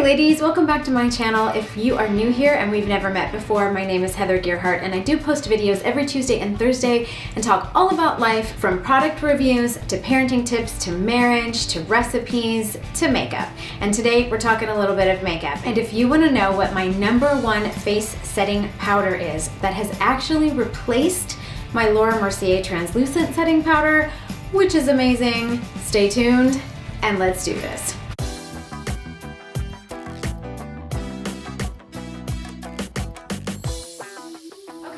ladies, welcome back to my channel. If you are new here and we've never met before, my name is Heather Gearhart and I do post videos every Tuesday and Thursday and talk all about life, from product reviews to parenting tips to marriage to recipes to makeup. And today we're talking a little bit of makeup. And if you want to know what my #1 face setting powder is that has actually replaced my Laura Mercier translucent setting powder, which is amazing, stay tuned and let's do this.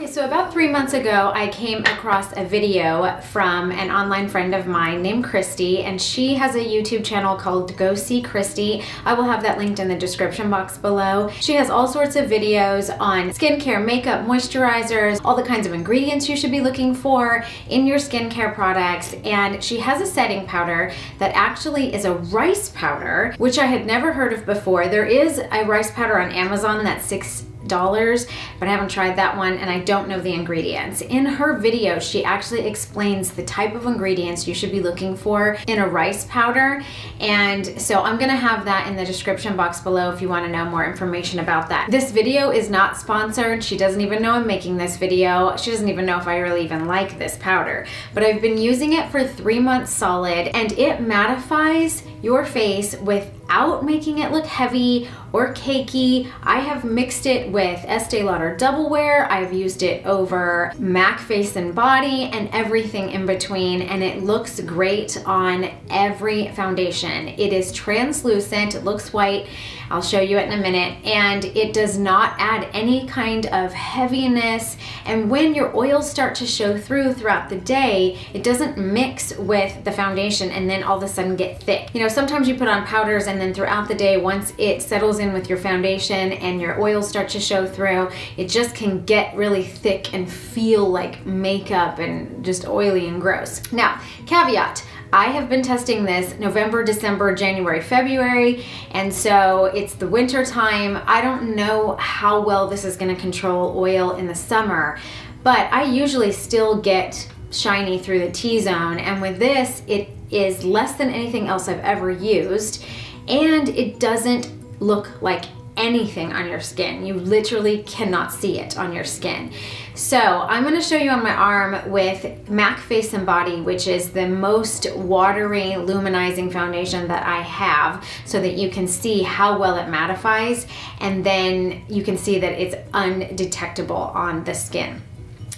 So about 3 months ago, I came across a video from an online friend of mine named Christy, and she has a YouTube channel called Go See Christy. I will have that linked in the description box below. She has all sorts of videos on skincare, makeup, moisturizers, all the kinds of ingredients you should be looking for in your skincare products. And she has a setting powder that actually is a rice powder, which I had never heard of before. There is a rice powder on Amazon that's $6, but I haven't tried that one and I don't know the ingredients. In her video, she actually explains the type of ingredients you should be looking for in a rice powder. And so I'm gonna have that in the description box below if you wanna know more information about that. This video is not sponsored. She doesn't even know I'm making this video. She doesn't even know if I really even like this powder, but I've been using it for 3 months solid and it mattifies your face without making it look heavy or cakey. I have mixed it with Estee Lauder Double Wear. I've used it over MAC Face and Body and everything in between, and it looks great on every foundation. It is translucent, it looks white. I'll show you it in a minute, and it does not add any kind of heaviness. And when your oils start to show throughout the day, it doesn't mix with the foundation and then all of a sudden get thick. You know, sometimes you put on powders and then throughout the day, once it settles in with your foundation and your oils start to show through, it just can get really thick and feel like makeup and just oily and gross. Now, caveat, I have been testing this November, December, January, February, and so it's the winter time. I don't know how well this is gonna control oil in the summer, but I usually still get shiny through the T-zone, and with this, it is less than anything else I've ever used, and it doesn't look like anything on your skin. You literally cannot see it on your skin. So I'm going to show you on my arm with MAC Face and Body, which is the most watery, luminizing foundation that I have, so that you can see how well it mattifies, and then you can see that it's undetectable on the skin.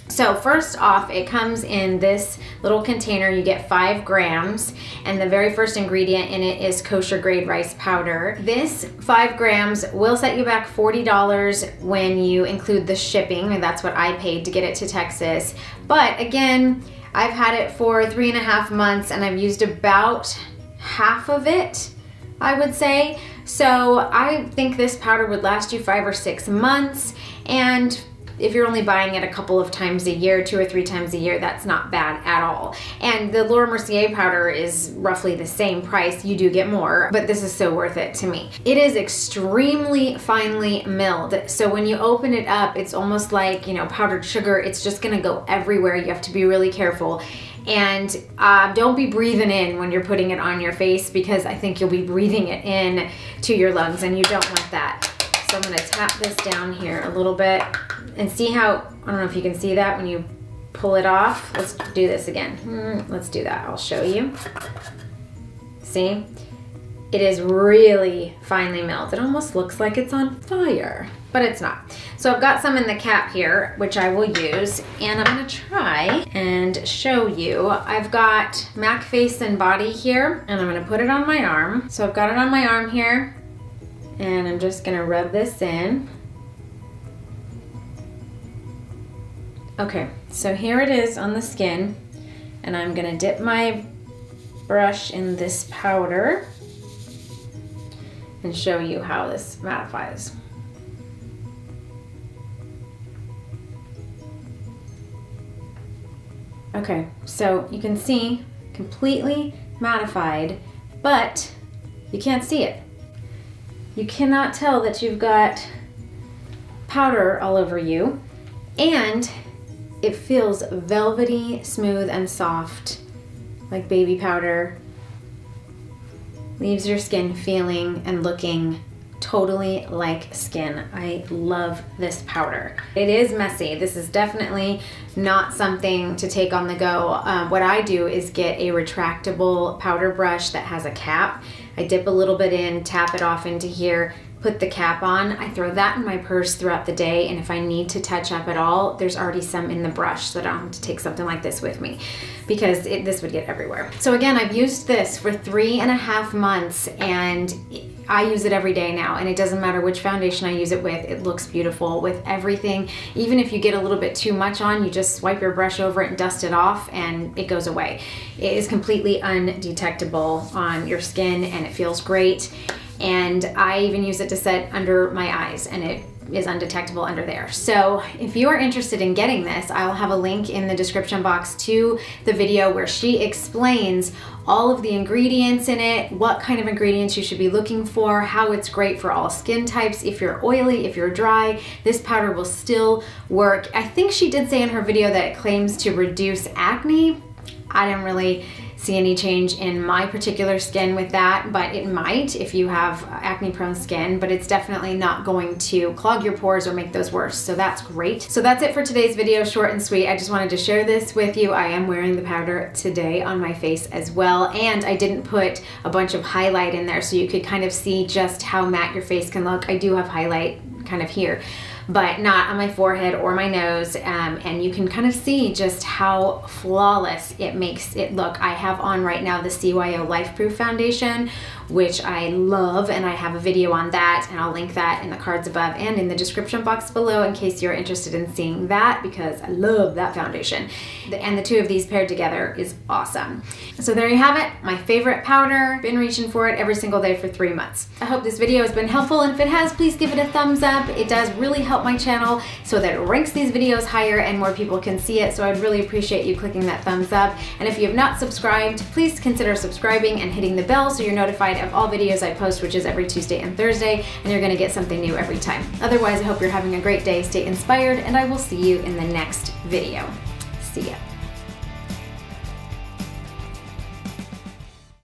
So first off, it comes in this little container. You get 5 grams, and the very first ingredient in it is kosher grade rice powder. This 5 grams will set you back $40 when you include the shipping, and that's what I paid to get it to Texas. But again, I've had it for 3.5 months and I've used about half of it, I would say. So I think this powder would last you 5 or 6 months, and if you're only buying it a couple of times a year, 2 or 3 times a year, that's not bad at all. And the Laura Mercier powder is roughly the same price. You do get more, but this is so worth it to me. It is extremely finely milled. So when you open it up, it's almost like, you know, powdered sugar. It's just gonna go everywhere. You have to be really careful. And don't be breathing in when you're putting it on your face, because I think you'll be breathing it in to your lungs, and you don't want that. So I'm gonna tap this down here a little bit and see how, I don't know if you can see that when you pull it off. Let's do this again. Let's do that, I'll show you. See? It is really finely milled. It almost looks like it's on fire, but it's not. So I've got some in the cap here, which I will use, and I'm gonna try and show you. I've got MAC Face and Body here, and I'm gonna put it on my arm. So I've got it on my arm here, and I'm just gonna rub this in. Okay, so here it is on the skin, and I'm gonna dip my brush in this powder and show you how this mattifies. Okay, so you can see completely mattified, but you can't see it. You cannot tell that you've got powder all over you, and it feels velvety, smooth, and soft, like baby powder. Leaves your skin feeling and looking totally like skin. I love this powder. It is messy. This is definitely not something to take on the go. What I do is get a retractable powder brush that has a cap. I dip a little bit in, tap it off into here, put the cap on. I throw that in my purse throughout the day, and if I need to touch up at all, there's already some in the brush, so I don't have to take something like this with me, because this would get everywhere. So again, I've used this for 3.5 months, and I use it every day now, and it doesn't matter which foundation I use it with, it looks beautiful with everything. Even if you get a little bit too much on, you just swipe your brush over it and dust it off, and it goes away. It is completely undetectable on your skin, and it feels great. And I even use it to set under my eyes, and it is undetectable under there. So if you are interested in getting this, I'll have a link in the description box to the video where she explains all of the ingredients in it, what kind of ingredients you should be looking for, how it's great for all skin types. If you're oily, if you're dry, this powder will still work. I think she did say in her video that it claims to reduce acne. I didn't really see any change in my particular skin with that, but it might if you have acne prone skin, but it's definitely not going to clog your pores or make those worse, so that's great. So that's it for today's video, short and sweet. I just wanted to share this with you. I am wearing the powder today on my face as well, and I didn't put a bunch of highlight in there so you could kind of see just how matte your face can look. I do have highlight kind of here, but not on my forehead or my nose, and you can kind of see just how flawless it makes it look. I have on right now the CYO Lifeproof foundation, which I love, and I have a video on that, and I'll link that in the cards above and in the description box below in case you're interested in seeing that, because I love that foundation. And the two of these paired together is awesome. So there you have it, my favorite powder. Been reaching for it every single day for 3 months. I hope this video has been helpful, and if it has, please give it a thumbs up. It does really help my channel so that it ranks these videos higher and more people can see it, so I'd really appreciate you clicking that thumbs up. And if you have not subscribed, please consider subscribing and hitting the bell so you're notified of all videos I post, which is every Tuesday and Thursday, and you're going to get something new every time. Otherwise, I hope you're having a great day, stay inspired, and I will see you in the next video. See ya.